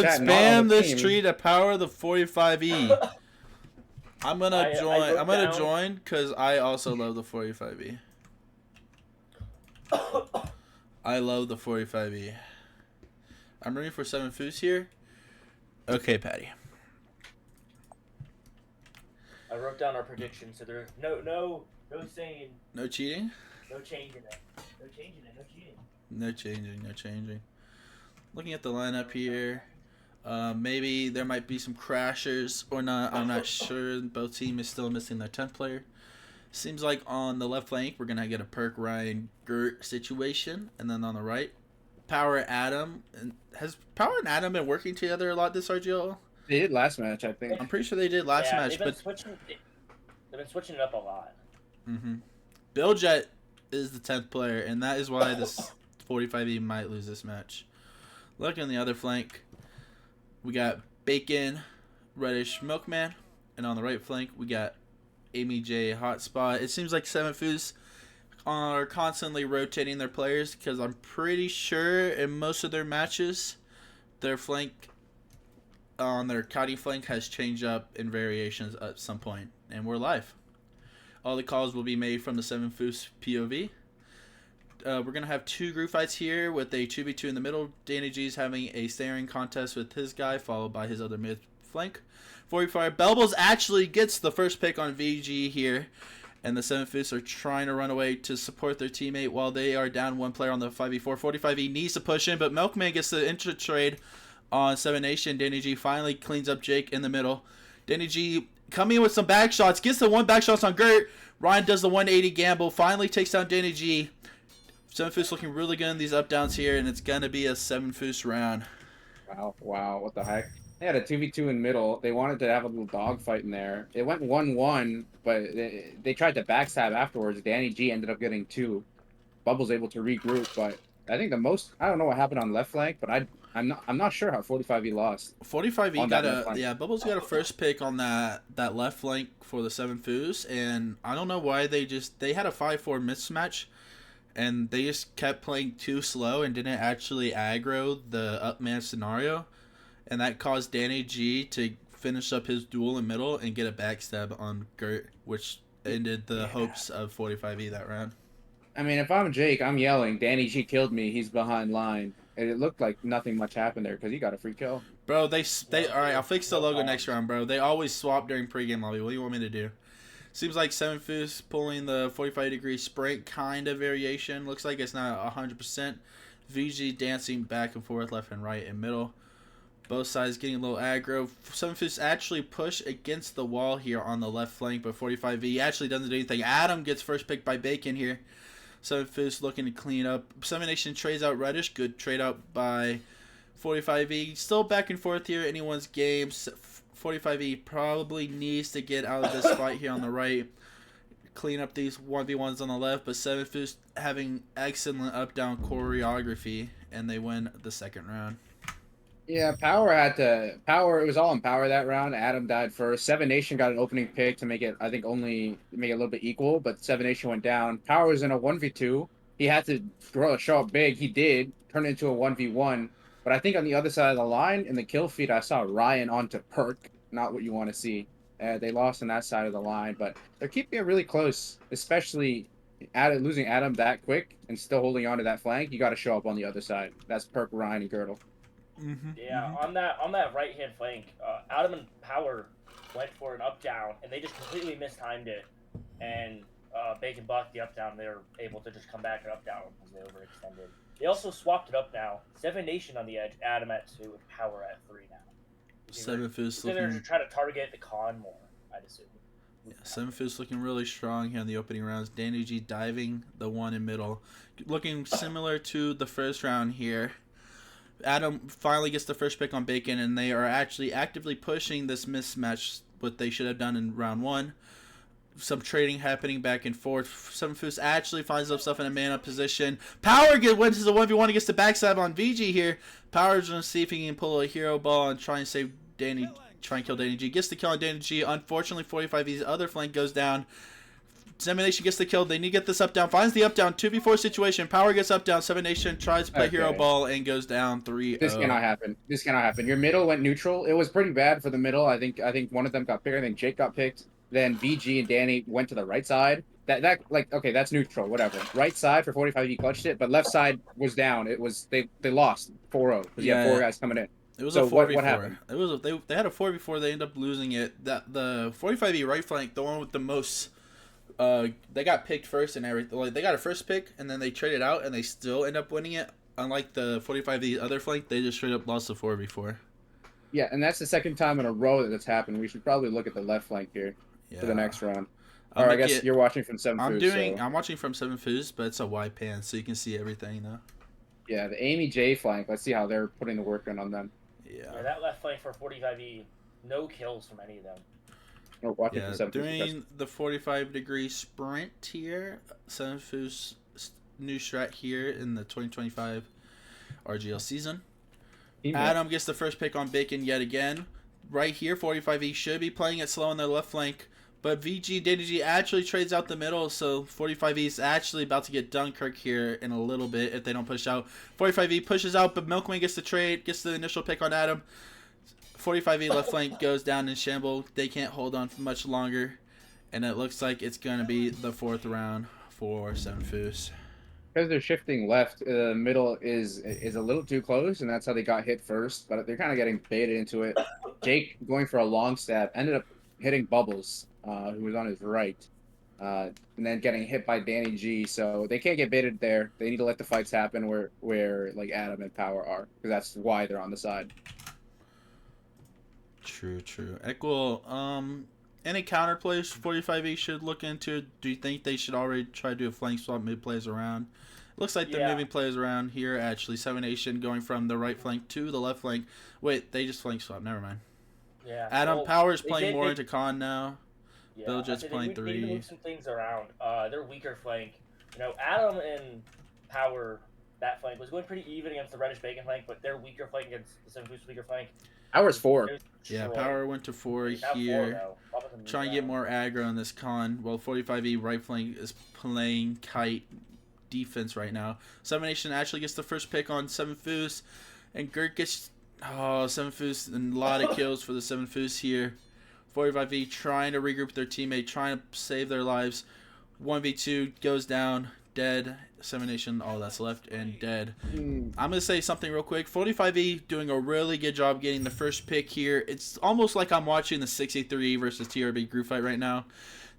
Chat, not on Spam the this team. tree to power the 45E. I'm gonna join. I I'm gonna down. join because I also love the 45E. I love the 45E. I'm ready for 7 foos here. Okay, Patty. I wrote down our predictions, so there's no saying, No cheating? no changing it. No changing it, no cheating. No changing, no changing. Looking at the lineup here, maybe there might be some crashers or not. I'm not sure. Both teams is still missing their 10th player. Seems like on the left flank, we're going to get a Perk, Ryan, Gert situation. And then on the right, Power, Adam. And has Power and Adam been working together a lot this RGL? They did last match, I think. I'm pretty sure they did last match. They've been switching it up a lot. Billjet is the 10th player, and that is why this 45E might lose this match. Looking on the other flank, we got Bacon, Reddish, Milkman, and on the right flank, we got Amy J, Hotspot. It seems like 7 Foos are constantly rotating their players because I'm pretty sure in most of their matches, their flank on their Cuddy flank has changed up in variations at some point, and we're live. All the calls will be made from the 7 Foos POV. We're going to have 2 group fights here with a 2v2 in the middle. Danny G's having a staring contest with his guy, followed by his other mid flank. 45 Belbles actually gets the first pick on VG here, and the 7 Foos are trying to run away to support their teammate while they are down 1 player on the 5v4. 45E needs to push in, but Milkman gets the intra trade on 7 Nation. Danny G finally cleans up Jake in the middle. Danny G coming in with some back shots, gets the 1 back shots on Gert. Ryan does the 180 gamble, finally takes down Danny G. 7 Foos looking really good in these up downs here, and it's going to be a 7 Foos round. Wow, what the heck? They had a 2v2 in middle. They wanted to have a little dogfight in there. It went 1-1, but they tried to backstab afterwards. Danny G ended up getting 2. Bubble's able to regroup, but I think I don't know what happened on left flank, but I'm not sure how 45E lost. 45E got Bubbles got a first pick on that left flank for the 7 Foos, and I don't know why they had a 5-4 mismatch, and they just kept playing too slow and didn't actually aggro the up man scenario, and that caused Danny G to finish up his duel in middle and get a backstab on Gert, which ended the hopes of 45E that round. I mean, if I'm Jake, I'm yelling, Danny G killed me, he's behind line. And it looked like nothing much happened there because he got a free kill. Bro, they all right, I'll fix the logo next round, bro. They always swap during pregame lobby. What do you want me to do? Seems like 7 Foos pulling the 45-degree sprint kind of variation. Looks like it's not 100%. VG dancing back and forth, left and right and middle. Both sides getting a little aggro. 7 Foos actually push against the wall here on the left flank, but 45V actually doesn't do anything. Adam gets first pick by Bacon here. 7 Foos looking to clean up. 7 Nation trades out Reddish. Good trade out by 45E. Still back and forth here. Anyone's games. 45E probably needs to get out of this fight here on the right. Clean up these 1v1s on the left. But 7 Foos having excellent up-down choreography. And they win the second round. Yeah, Power, it was all in Power that round. Adam died first. 7 Nation got an opening pick to make it, I think, only make it a little bit equal, but 7 Nation went down. Power was in a 1v2. He had to show up big. He did, turn into a 1v1. But I think on the other side of the line, in the kill feed, I saw Ryan onto Perk. Not what you want to see. They lost on that side of the line, but they're keeping it really close, especially losing Adam that quick and still holding on to that flank. You got to show up on the other side. That's Perk, Ryan, and Girdle. On that right hand flank, Adam and Power went for an up down, and they just completely mistimed it. And Bacon blocked the up down. They were able to just come back and up down because they overextended. They also swapped it up now. 7 Nation on the edge, Adam at 2, and Power at 3 now. 7 Foos looking. They're trying to target the con more, I'd assume. Yeah, 7 Foos looking really strong here in the opening rounds. Danny G diving the one in middle, looking similar to the first round here. Adam finally gets the first pick on Bacon, and they are actually actively pushing this mismatch, what they should have done in round 1. Some trading happening back and forth. 7 Foos actually finds himself in a man-up position. Power wins as a 1v1 against the backstab on VG here. Power's going to see if he can pull a hero ball and try and save try and kill Danny G. Gets the kill on Danny G. Unfortunately, 45E's other flank goes down. Seven Nation gets the kill. They need to get this up down. Finds the up down. 2v4 situation. Power gets up down. Seven Nation tries to play hero ball and goes down 3-0. This cannot happen. This cannot happen. Your middle went neutral. It was pretty bad for the middle. I think one of them got picked. I think Jake got picked. Then VG and Danny went to the right side. That like okay, that's neutral. Whatever. Right side for 45, he clutched it, but left side was down. It was they lost 4-0 because you had 4 guys coming in. It was so a 4v4. What happened? It was they had a 4v4. They ended up losing it. That the 45E right flank, the one with the most. They got picked first and everything. Like they got a first pick and then they traded out and they still end up winning it. Unlike the 45E other flank, they just straight up lost the 4v4. Yeah, and that's the second time in a row that it's happened. We should probably look at the left flank here for the next round. Or I guess you're watching from 7 Foos. I'm watching from 7 Foos, but it's a wide pan, so you can see everything though. Yeah, the Amy J flank. Let's see how they're putting the work in on them. Yeah, that left flank for 45E, no kills from any of them. During the 45-degree sprint here, 7 Foos new strat here in the 2025 RGL season. Adam gets the first pick on Bacon yet again. Right here, 45E should be playing it slow on their left flank, but VG DDG actually trades out the middle, so 45E is actually about to get Dunkirk here in a little bit if they don't push out. 45E pushes out, but Milkman gets the trade, gets the initial pick on Adam. 45E left flank goes down in shamble. They can't hold on for much longer, and it looks like it's going to be the 4th round for 7 Foos. Because they're shifting left, the middle is a little too close, and that's how they got hit first. But they're kind of getting baited into it. Jake going for a long stab ended up hitting Bubbles, who was on his right, and then getting hit by Danny G. So they can't get baited there. They need to let the fights happen where like Adam and Power are, because that's why they're on the side. True. Equal. Any counter plays 45E should look into? Do you think they should already try to do a flank swap, mid plays around? It looks like they're moving players around here. Actually, 7 Nation going from the right flank to the left flank. Wait, they just flank swap. Never mind. Yeah. Adam Power's playing more into con now. Yeah, Bill Jet's playing 3. They need to move some things around. Their weaker flank. Adam and Power, that flank was going pretty even against the Reddish Bacon flank, but their weaker flank against the 7 Foos weaker flank. Power's 4. Yeah, Power went to 4 here. Trying to get more aggro on this con. While 45E right flank is playing kite defense right now. 7 Nation actually gets the first pick on 7 Foos. And Gert gets 7 Foos and a lot of kills for the 7 Foos here. 45E trying to regroup their teammate, trying to save their lives. 1v2 goes down, dead. 7 Nation, all that's left, and dead. I'm going to say something real quick. 45E doing a really good job getting the first pick here. It's almost like I'm watching the 63 versus TRB group fight right now.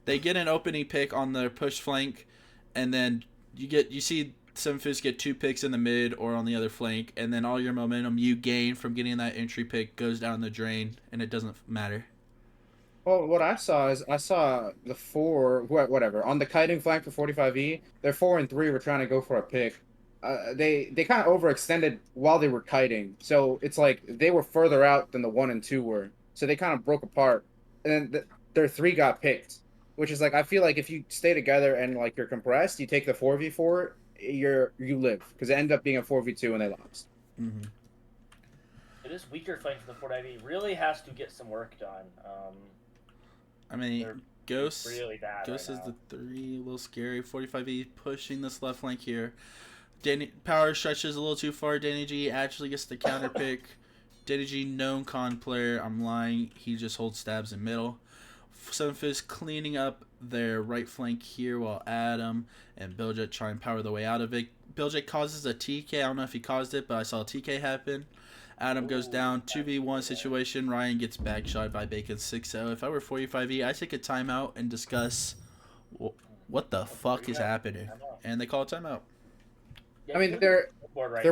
They get an opening pick on their push flank, and then you see 7 Foos get 2 picks in the mid or on the other flank, and then all your momentum you gain from getting that entry pick goes down the drain, and it doesn't matter. Well, what I saw the 4, whatever, on the kiting flank for 45E, their 4 and 3 were trying to go for a pick. They kind of overextended while they were kiting. So it's like they were further out than the 1 and 2 were. So they kind of broke apart. And then their 3 got picked, which is like, I feel like if you stay together and like you're compressed, you take the 4v4, you live. Because it ended up being a 4v2 and they lost. Mm-hmm. This weaker flank for the 45E really has to get some work done. I mean, Ghost really bad Ghost right is now. the 3, a little scary. 45E pushing this left flank here. Power stretches a little too far. Danny G actually gets the counter pick. Danny G, known con player. I'm lying. He just holds stabs in middle. 7 Foos cleaning up their right flank here while Adam and Billjet try and power the way out of it. Billjet causes a TK. I don't know if he caused it, but I saw a TK happen. Adam goes down, 2v1 situation. Ryan gets backshot by Bacon 6-0. If I were 45E, I'd take a timeout and discuss what the fuck is happening. And they call a timeout. I mean, their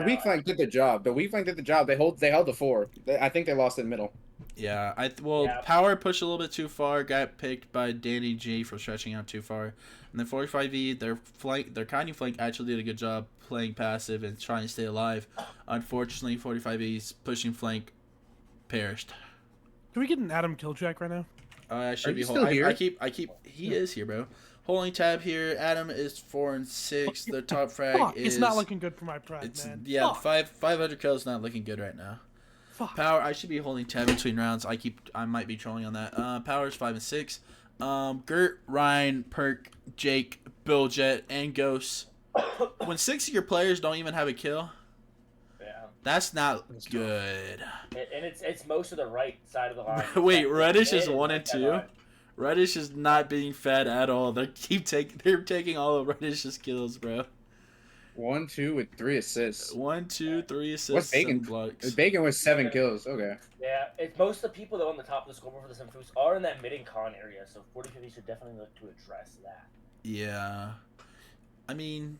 weak flank did the job. The weak flank did the job. They held the 4. I think they lost in the middle. Yeah, Power pushed a little bit too far, got picked by Danny G for stretching out too far. And then 45E, their kiting flank actually did a good job playing passive and trying to stay alive. Unfortunately, 45E's pushing flank perished. Can we get an Adam kill track right now? I should be still here? He is here, bro. Holding tab here. Adam is 4 and 6. The top frag is. It's not looking good for my pride, man. Yeah, 500 kills not looking good right now. Fuck. Power, I should be holding tab between rounds. I might be trolling on that. Power's 5 and 6. Gert, Ryan, Perk, Jake, Billjet, and Ghost. When 6 of your players don't even have a kill, Yeah. that's not good. And it's most of the right side of the line. Wait, Reddish is Mid 1 right and side of 2. the line. Reddish is not being fed at all. They're taking all of Reddish's kills, bro. 1, 2 with 3 assists. 1, 2, 3 assists, What's 7 Bacon? blocks. Bacon with 7 kills. Okay. Yeah, it's most of the people that are on the top of the scoreboard for the Simfus are in that mid and con area, so 4050 should definitely look to address that. Yeah. I mean,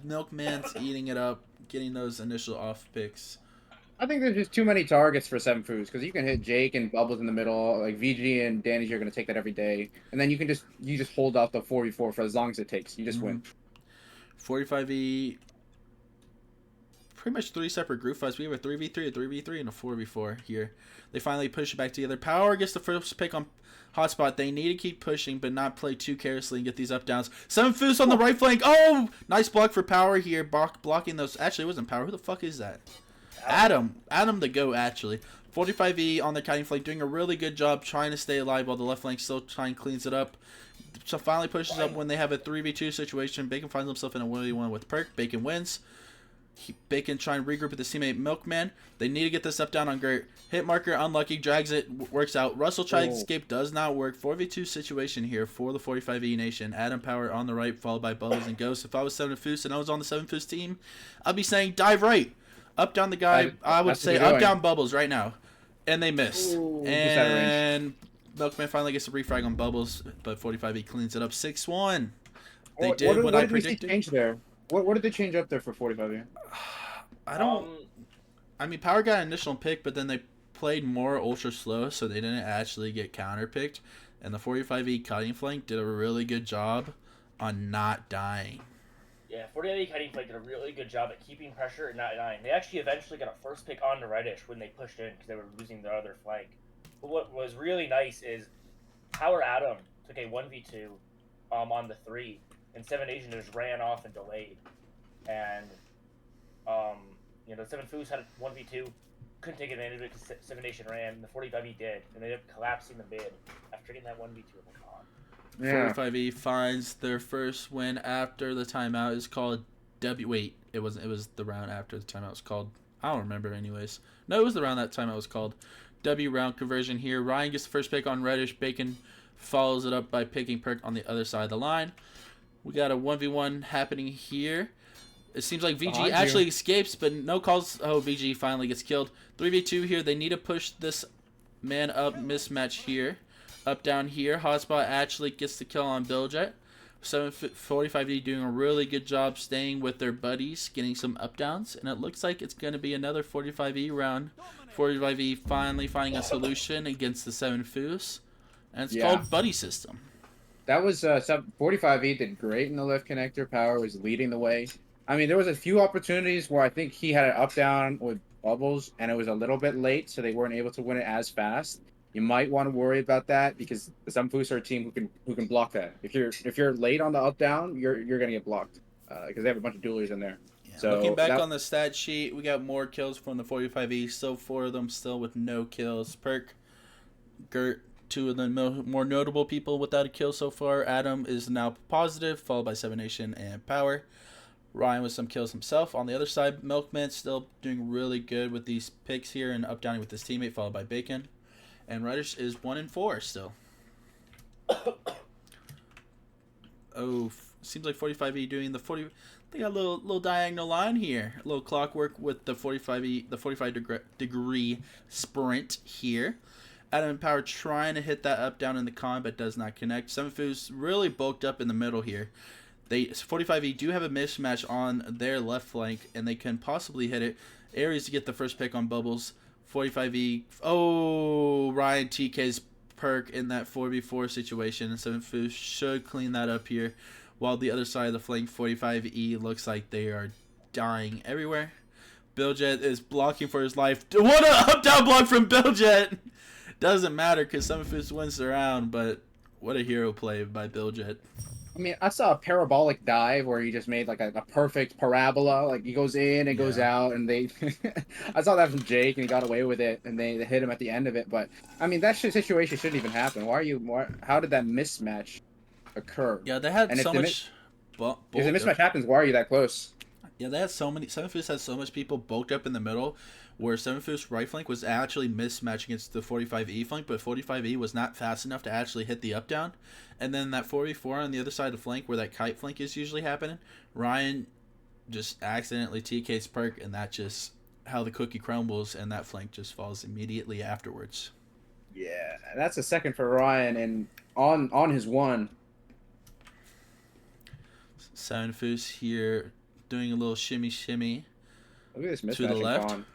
Milkman's eating it up, getting those initial off picks. I think there's just too many targets for 7 Foos because you can hit Jake and Bubbles in the middle. Like VG and Danny's, you're going to take that every day. And then you just hold off the 4v4 for as long as it takes. You just win. 45E, pretty much 3 separate group fights. We have a 3v3, a 3v3, and a 4v4 here. They finally push it back together. Power gets the first pick on Hotspot. They need to keep pushing, but not play too carelessly and get these up downs. 7 Foos on the right flank. Oh, nice block for Power here, blocking those. Actually, it wasn't Power. Who the fuck is that? Adam the GOAT, actually. 45E on the kiting flank, doing a really good job trying to stay alive while the left flank still trying cleans it up. So finally pushes up when they have a 3v2 situation. Bacon finds himself in a 1v1 with Perk. Bacon wins. Bacon trying to regroup with his teammate Milkman. They need to get this up down on Gert. Hit marker, unlucky, drags it, works out. Russell tries to escape, does not work. 4v2 situation here for the 45E Nation. Adam Power on the right, followed by Bubbles and Ghost. If I was 7 Foos and I was on the 7 Foos team, I'd be saying dive right. Up down the guy, I would say up down Bubbles right now. And they miss. Ooh, and Milkman finally gets a refrag on Bubbles, but 45E cleans it up 6-1. They did what I predicted. What did they change there? What did they change up there for 45E? I don't. I mean, Power got an initial pick, but then they played more ultra slow, so they didn't actually get counter picked. And the 45E cutting flank did a really good job on not dying. Yeah, 45E cutting flank did a really good job at keeping pressure and not dying. They actually eventually got a first pick on the Reddish when they pushed in because they were losing their other flank. But what was really nice is Power Adam took a 1v2 on the 3, and 7 Asian just ran off and delayed. And you know, 7 Foos had a 1v2, couldn't take advantage of it because 7 Nation ran, and the 45E did, and they ended up collapsing the mid after getting that 1v2 in the con. Yeah. 45E finds their first win after the timeout is called W. Wait, it wasn't. It was the round after the timeout was called. I don't remember, anyways. No, it was the round that timeout was called. W round conversion here. Ryan gets the first pick on Reddish. Bacon follows it up by picking Perk on the other side of the line. We got a 1v1 happening here. It seems like VG actually escapes, but no calls. Oh, VG finally gets killed. 3v2 here. They need to push this man up mismatch here. Up down here. Hotspot actually gets the kill on Billjet. 745D doing a really good job staying with their buddies, getting some up downs. And it looks like it's going to be another 45E round. 45E finally finding a solution against the 7 Foos. And it's called Buddy System. That was 45E did great in the lift connector. Power was leading the way. I mean, there was a few opportunities where I think he had an up-down with Bubbles, and it was a little bit late, so they weren't able to win it as fast. You might want to worry about that because the Sun Foos are a team who can block that. If you're late on the up-down, you're gonna get blocked because they have a bunch of duelers in there. Yeah. So looking back on the stat sheet, we got more kills from the 45E. So 4 of them still with no kills. Perk, Gert, 2 of the more notable people without a kill so far. Adam is now positive, followed by 7 Nation and Power. Ryan with some kills himself. On the other side, Milkman still doing really good with these picks here and up downing with his teammate, followed by Bacon. And Reddish is 1-4 still. Oh, seems like 45E doing the 40. They got a little diagonal line here, a little clockwork with the 45E, the 45-degree sprint here. Adam and Power trying to hit that up down in the con, but does not connect. 7 Foos really bulked up in the middle here. 45E do have a mismatch on their left flank, and they can possibly hit it. Aries to get the first pick on Bubbles. 45E. Oh, Ryan TK's Perk in that 4v4 situation, and 7 Foos should clean that up here. While the other side of the flank, 45E looks like they are dying everywhere. Billjet is blocking for his life. What a up-down block from Billjet! Doesn't matter because 7 Foos wins the round, but what a hero play by Billjet. I mean, I saw a parabolic dive where he just made like a perfect parabola. Like he goes in and goes Yeah. out, and they. I saw that from Jake, and he got away with it, and they hit him at the end of it. But I mean, that situation shouldn't even happen. Why are you? How did that mismatch occur? Yeah, they had And so much if the bulk up. mismatch happens, why are you that close? Yeah, they had so many. Seven Foos had so much people bulked up in the middle, where Seven Foos right flank was actually mismatched against the 45E flank, but 45E was not fast enough to actually hit the up down. And then that 4v4 on the other side of the flank, where that kite flank is usually happening, Ryan just accidentally TK's perk, and that just how the cookie crumbles, and that flank just falls immediately afterwards. Yeah, that's a second for Ryan, and on his one. Seven Foos here doing a little shimmy shimmy Look at this to the mismatch in left. con.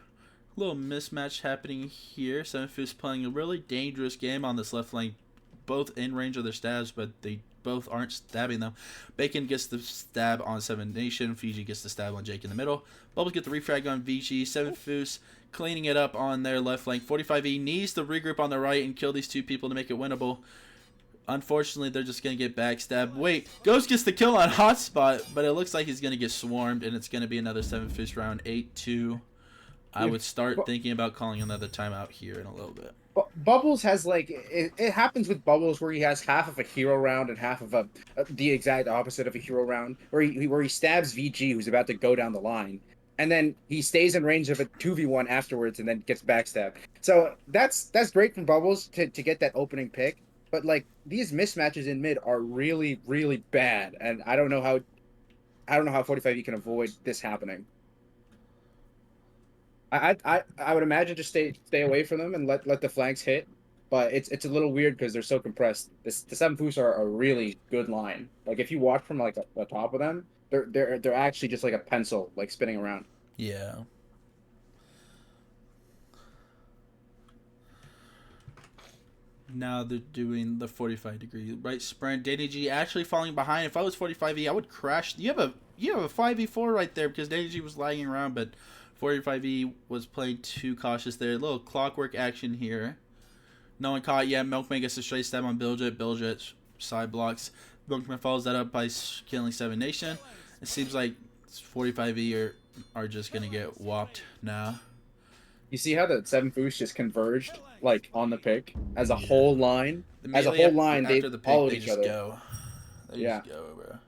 Little mismatch happening here. Seven Foos playing a really dangerous game on this left flank, both in range of their stabs, but they both aren't stabbing them. Bacon gets the stab on Seven Nation. Fiji gets the stab on Jake in the middle. Bubbles get the refrag on VG. Seven Foos cleaning it up on their left flank. 45E needs to regroup on the right and kill these two people to make it winnable. Unfortunately, they're just going to get backstabbed. Wait, Ghost gets the kill on Hotspot, but it looks like he's going to get swarmed, and it's going to be another Seven Foos round 8-2. I would start thinking about calling another timeout here in a little bit. Bubbles has like it happens with Bubbles where he has half of a hero round and half of the exact opposite of a hero round where he stabs VG who's about to go down the line, and then he stays in range of a 2v1 afterwards and then gets backstabbed. So that's great from Bubbles to get that opening pick, but like these mismatches in mid are really bad, and I don't know how 45E can avoid this happening. I would imagine just stay away from them and let the flanks hit, but it's a little weird because they're so compressed. The seven Foos are a really good line. Like if you watch from like the top of them, they're actually just like a pencil like spinning around. Yeah. Now they're doing the 45-degree right sprint. Danny G actually falling behind. If I was 45E, I would crash. You have a 5v4 right there because Danny G was lagging around, but 45E was playing too cautious there. A little clockwork action here. No one caught yet. Milkman gets a straight stab on Biljet. Biljet side blocks. Milkman follows that up by killing Seven Nation. It seems like 45E are just going to get whopped now. You see how the seven Foos just converged like on the pick as a Yeah. whole line? As a Immediately whole line, they after the pick, followed they each just other. go. They Yeah. just go, bro.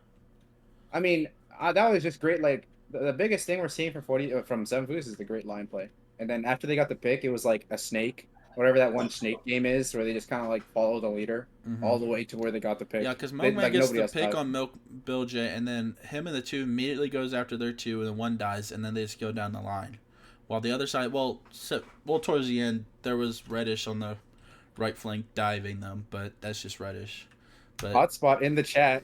I mean, that was just great. Like the biggest thing we're seeing from from Seven Foos is the great line play. And then after they got the pick, it was like a snake, whatever that one snake game is, where they just kind of like follow the leader all the way to where they got the Yeah, pick. because They Milkman like gets nobody the else pick died. on Biljet, and then him and the two immediately goes after their two, and then one dies, and then they just go down the line. While the other side, towards the end, there was Reddish on the right flank diving them, but that's just Reddish. But Hotspot in the chat.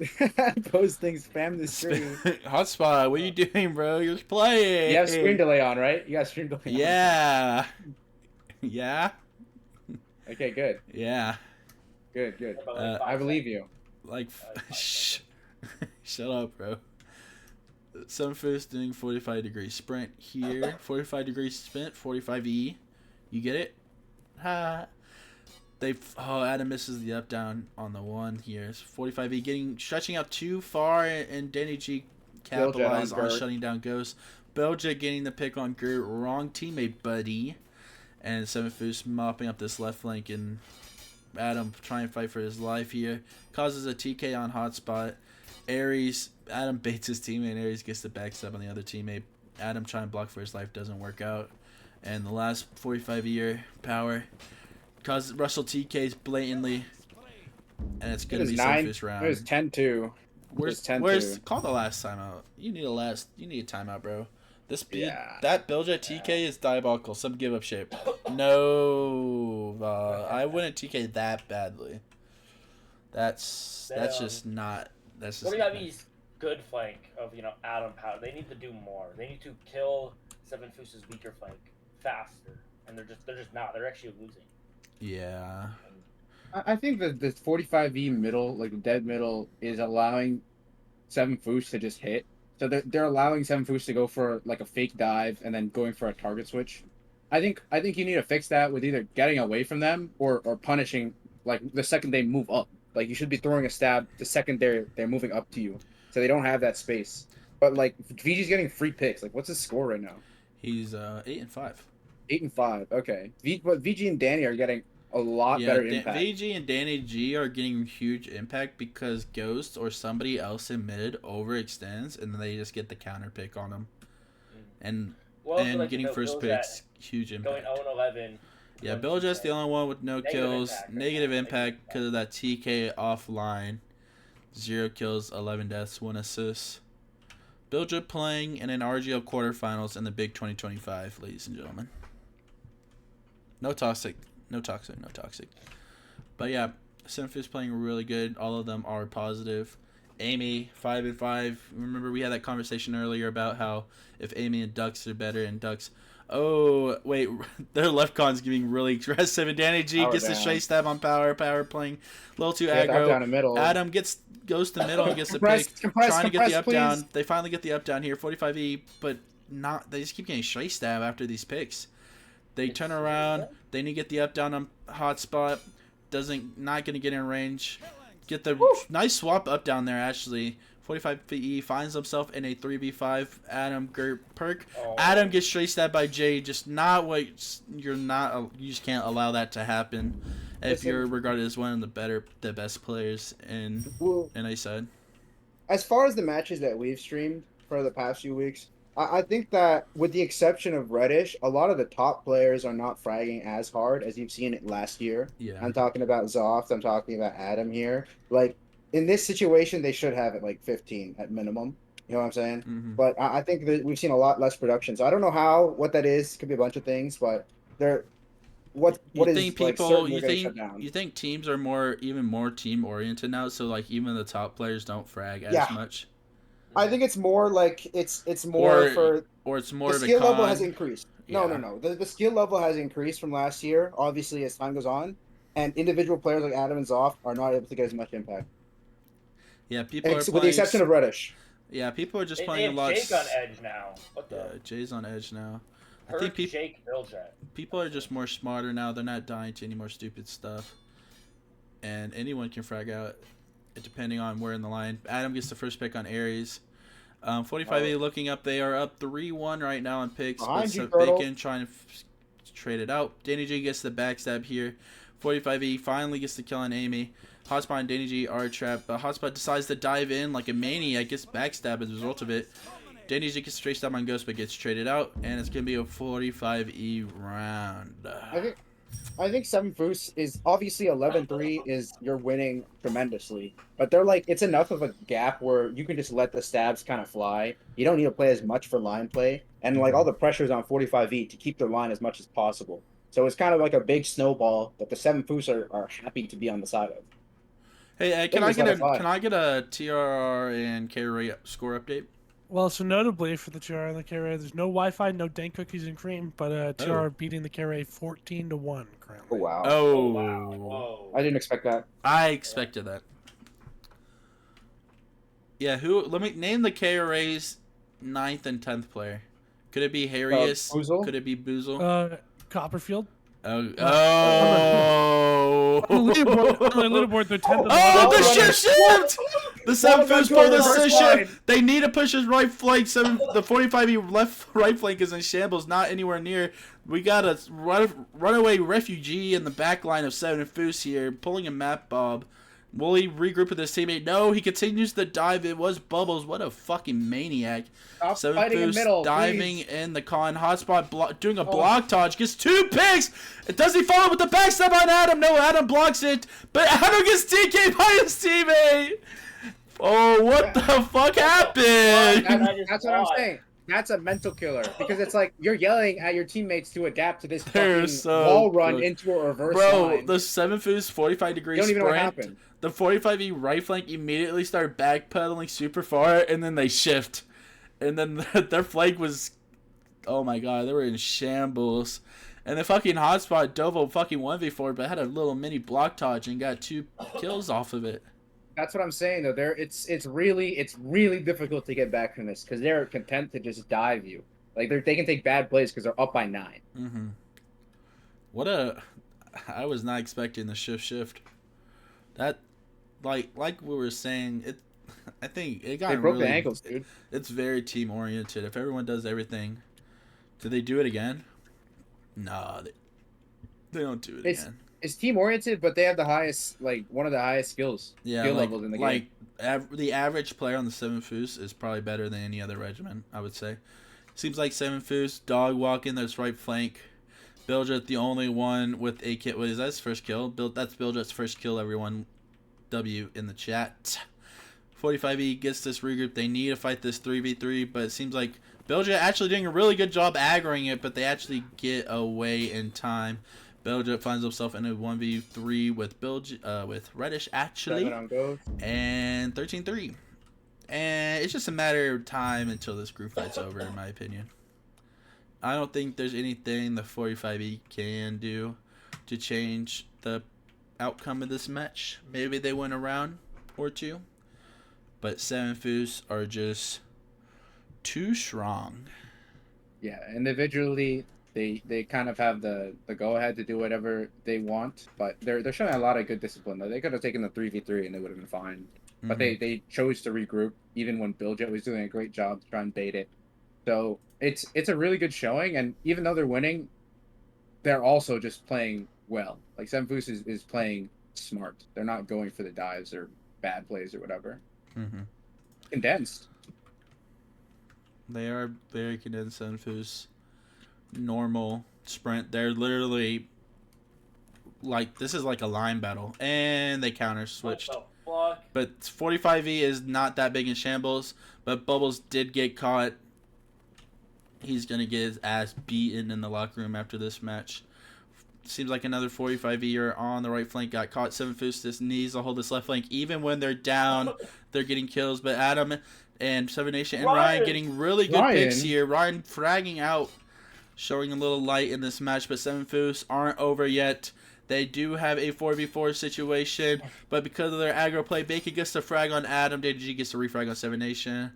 Posting spam the screen. Hotspot, what are you doing, bro? You're You have screen playing. delay on, right? You got screen delay on. Yeah. Yeah. Okay, good. Yeah. Good. About like I 5 believe seconds. you. Like, Like 5 shh. seconds. Shut up, bro. Some first doing 45-degree sprint here. 45-degree sprint, 45E. You get it? Ha. Adam misses the up down on the one here. 45E stretching out too far, and Danny G capitalized on shutting down Ghost. Belja getting the pick on Gert. Wrong teammate, buddy. And Seven Foos mopping up this left flank, and Adam trying to fight for his life here. Causes a TK on Hotspot. Adam baits his teammate, and Aries gets the backstab on the other teammate. Adam trying to block for his life, doesn't work out. And the last 45-year power causes Russell TKs blatantly, and it's going to be some fish round. It was 10-2. Where's call the last timeout? You need a timeout, bro. This speed, Yeah. that Biljet TK is diabolical. Some give up shape. No, I wouldn't TK that badly. That's just not. That's just. 45E's good flank of Adam Powder. They need to do more. They need to kill Seven Foos's weaker flank faster, and they're just not. They're actually losing. Yeah. I think that the 45E middle, like the dead middle, is allowing Seven Foos to just hit. So they're allowing Seven Foos to go for like a fake dive and then going for a target switch. I think you need to fix that with either getting away from them or punishing like the second they move up. Like you should be throwing a stab the second they're moving up to you, so they don't have that space. But like VG's getting free picks. Like what's his score right now? He's 8-5. 8-5. Okay. But VG and Danny are getting a lot Yeah, better impact. VG and Danny G are getting huge impact because Ghost or somebody else in mid overextends, and then they just get the counter pick on them, and Well, also like getting first picks, huge going impact. 0-11. Yeah, Billjet's the only one with no Negative kills, impact right negative now. impact because of that TK offline. 0 kills, 11 deaths, 1 assist. Billjet playing in an RGL quarterfinals in the Big 2025, ladies and gentlemen. No toxic. But yeah, Simf playing really good. All of them are positive. Amy, 5-5. Remember we had that conversation earlier about how if Amy and Ducks are better and Ducks. Oh, wait. Their left con's getting really aggressive. And Danny G Power gets the down. straight stab on Power. Power playing a little too They got the up aggro. down the middle. Adam goes to the middle and gets the pick. Trying to get the up down. They finally get the up down here. 45E, but not. They just keep getting straight stab after these picks. They turn around. They need to get the up down on hotspot. Not going to get in range. Get the nice swap up down there actually. 45E finds himself in a 3v5. Adam perk. Adam gets straight stabbed by Jay. Just not what you're not. You just can't allow that to happen. If you're regarded as one of the best players in a side. As far as the matches that we've streamed for the past few weeks, I think that with the exception of Reddish, a lot of the top players are not fragging as hard as you've seen it last year. Yeah. I'm talking about Zoft. I'm talking about Adam here. Like in this situation, they should have it like 15 at minimum. You know what I'm saying? Mm-hmm. But I think that we've seen a lot less production. So I don't know what that is. Could be a bunch of things, but they're You think teams are even more team oriented now? So like even the top players don't frag as much. I think it's more like it's more or it's more the of a skill level con. has increased. Yeah. No. The skill level has increased from last year, obviously as time goes on, and individual players like Adam and Zoff are not able to get as much impact. Yeah, people are playing, with the exception of Reddish. Yeah, people are just playing a lot. Jake on edge now. What the? Yeah, Jay's on edge now. I think Jake Billjet. People are just more smarter now. They're not dying to any more stupid stuff. And anyone can frag out, depending on where in the line. Adam gets the first pick on Ares. 45A looking up. They are up 3-1 right now on picks. Bacon trying to trade it out. Danny G gets the backstab here. 45E finally gets the kill on Amy. Hotspot and Danny G are trapped, but Hotspot decides to dive in like a maniac. Gets backstab as a result of it. Danny G gets straight stab on Ghost, but gets traded out, and it's gonna be a 45E round. I think 7 Foos is obviously 11-3 is you're winning tremendously, but they're like it's enough of a gap where you can just let the stabs kind of fly. You don't need to play as much for line play, and like all the pressure's on 45E to keep their line as much as possible. So it's kind of like a big snowball that the 7 Foos are happy to be on the side of. Hey, can I get a TRR and K-Ray score update? Well, so notably for the TR and the K-Ray, there's no Wi-Fi, no dank cookies and cream, but TR beating the K-Ray 14-1 currently. Oh wow! Whoa. I didn't expect that. I expected that. Yeah, let me name the K-Ray's 9th and 10th player. Could it be Harius? Could it be Boozle? Copperfield. Oh! On the leaderboard, they're 10th. Oh, the shift! The 7 Foos pull the shift. They need to push his right flank. The 45E right flank is in shambles, not anywhere near. We got a runaway refugee in the back line of 7 Foos here, pulling a map bob. Will he regroup with his teammate? No, he continues to dive. It was Bubbles. What a fucking maniac. 7 Foos diving in the con. Hotspot doing a block dodge. Gets 2 picks. Does he follow with the backstab on Adam? No, Adam blocks it. But Adam gets DK'd by his teammate. Oh, what the fuck happened? That's what I'm saying. That's a mental killer because it's like you're yelling at your teammates to adapt to this fucking wall run into a reverse line. The 7 Foos 45 degree sprint. The 45E right flank immediately started backpedaling super far, and then they shift. And then their flank was... Oh my god, they were in shambles. And the fucking Hotspot dove a fucking 1v4, but had a little mini block dodge and got 2 kills off of it. That's what I'm saying, though. It's really difficult to get back from this because they're content to just dive you. Like they can take bad plays because they're up by 9. Mm-hmm. I was not expecting the shift. like we were saying, I think it got They broke really. the ankles, dude. It's very team oriented. If everyone does everything, do they do it again? No, they don't do it again. It's team oriented, but they have the highest, one of the highest skill levels in the game. The average player on the 7 Foos is probably better than any other regiment, I would say. Seems like 7 Foos, dog walking, there's right flank. Biljet, the only one with a kit. What is that? His first kill? That's Biljet's first kill, everyone. W in the chat. 45E gets this regroup. They need to fight this 3v3, but it seems like Biljet actually doing a really good job aggroing it, but they actually get away in time. Biljet finds himself in a 1v3 with Reddish, actually. And 13-3. And it's just a matter of time until this group fight's over, in my opinion. I don't think there's anything the 45E can do to change the outcome of this match. Maybe they win a round or two. But 7 Foos are just too strong. Yeah, individually, they kind of have the go-ahead to do whatever they want, but they're showing a lot of good discipline. Though they could have taken the 3v3 and they would have been fine. Mm-hmm. But they chose to regroup, even when Biljet was doing a great job to try and bait it. So it's a really good showing, and even though they're winning, they're also just playing well. Like 7 Foos is playing smart. They're not going for the dives or bad plays or whatever. Mm-hmm. Condensed. They are very condensed 7 Foos. Normal sprint. They're literally this is like a line battle, and they counter switched. But 45E is not that big in shambles, but Bubbles did get caught. He's gonna get his ass beaten in the locker room after this match. Seems like another 45er on the right flank got caught. 7 Foos just needs to hold this left flank. Even when they're down, they're getting kills. But Adam and 7 Nation and Ryan getting really good picks here. Ryan fragging out, showing a little light in this match. But 7 Foos aren't over yet. They do have a 4v4 situation. But because of their aggro play, Bacon gets the frag on Adam. DDG gets the refrag on 7 Nation.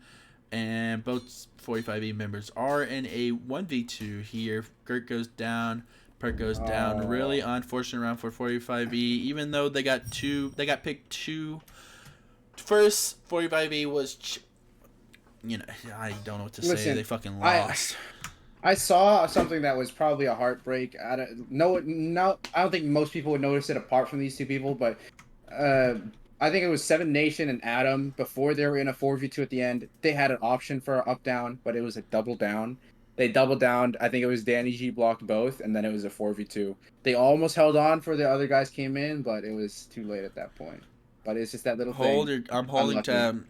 And both 45E members are in a 1v2 here. Gert goes down. Perk goes down. Really unfortunate round for 45E. Even though they got picked two. First, 45E was, I don't know what to say. They fucking lost. I saw something that was probably a heartbreak. I don't think most people would notice it apart from these two people, but I think it was 7 Nation and Adam before they were in a 4v2 at the end. They had an option for an up down, but it was a double down. They doubled down. I think it was Danny G blocked both, and then it was a 4v2. They almost held on for the other guys came in, but it was too late at that point. But it's just that little thing. I'm holding tab.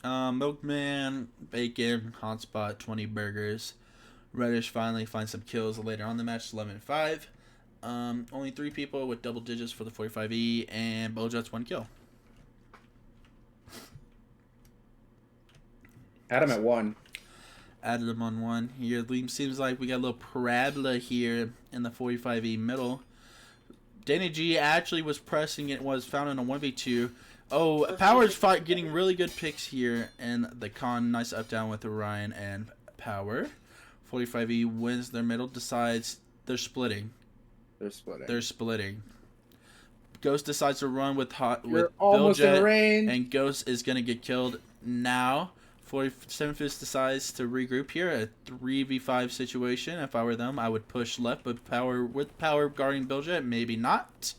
Milkman, Bacon, Hotspot, 20 burgers. Reddish finally finds some kills later on in the match, 11-5. Only 3 people with double digits for the 45E, and Bojet's 1 kill. Adam at 1. Added him on 1. Here, seems like we got a little parabola here in the 45E middle. Danny G actually was pressing it, was found in a 1v2. Oh, Power's getting really good picks here, and the con, nice up down with Orion and Power. 45E wins their middle, decides they're splitting. They're splitting. Ghost decides to run with Biljet, and Ghost is going to get killed now. 47 Fist decides to regroup here. A 3v5 situation. If I were them, I would push left, but with Power guarding Biljet, maybe not.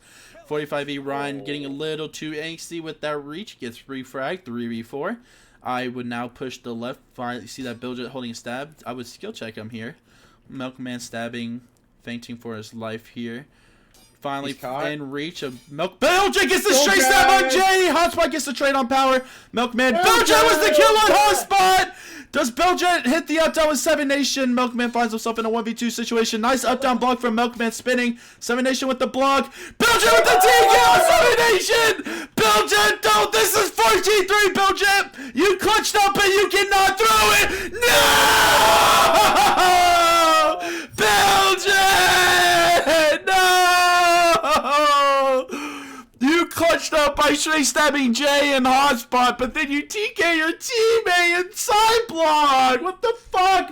45E Ryan getting a little too angsty with that reach. Gets refragged. 3v4. I would now push the left. Finally, see that Biljet holding a stab. I would skill check him here. Milkman stabbing, fainting for his life here. Finally, in reach of Biljet gets the straight stab on Jay. Hotspot gets the trade on Power. Milkman. Biljet was the kill on Hotspot. Does Biljet hit the up down with 7 Nation? Milkman finds himself in a 1v2 situation. Nice up down block from Milkman spinning. 7 Nation with the block. Biljet with the TK on 7 Nation. Biljet, don't. This is 14-3, Biljet. You clutched up and you cannot throw it. No! Biljet! No! You clutched up by straight stabbing Jay and Hotspot, but then you TK your teammate and side block. What the fuck?